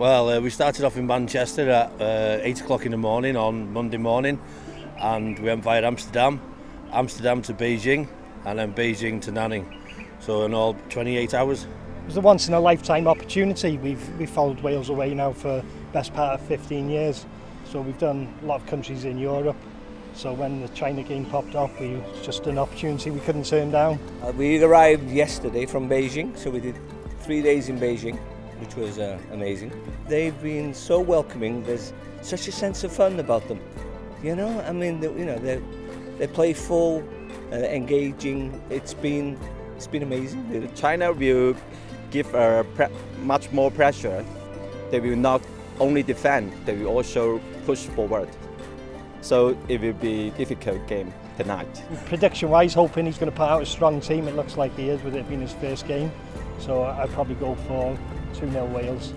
Well, we started off in Manchester at 8 o'clock in the morning on Monday morning, and we went via Amsterdam to Beijing, and then Beijing to Nanning. So in all 28 hours. It was a once in a lifetime opportunity. We've followed Wales away now for the best part of 15 years. So we've done a lot of countries in Europe. So when the China game popped up, it was just an opportunity we couldn't turn down. We arrived yesterday from Beijing, so we did 3 days in Beijing, which was amazing. They've been so welcoming. There's such a sense of fun about them. You know, I mean, they're playful, engaging. It's been amazing. China will give much more pressure. They will not only defend, they will also push forward. So it will be a difficult game tonight. Prediction-wise, hoping he's going to put out a strong team. It looks like he is, with it being his first game. So I'd probably go for 2-0 Wales.